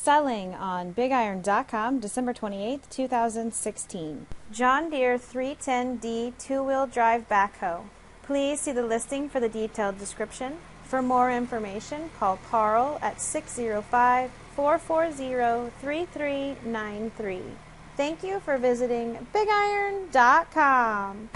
Selling on BigIron.com, December 28th, 2016. John Deere 310D two-wheel drive backhoe. Please see the listing for the detailed description. For more information, call Carl at 605-440-3393. Thank you for visiting BigIron.com.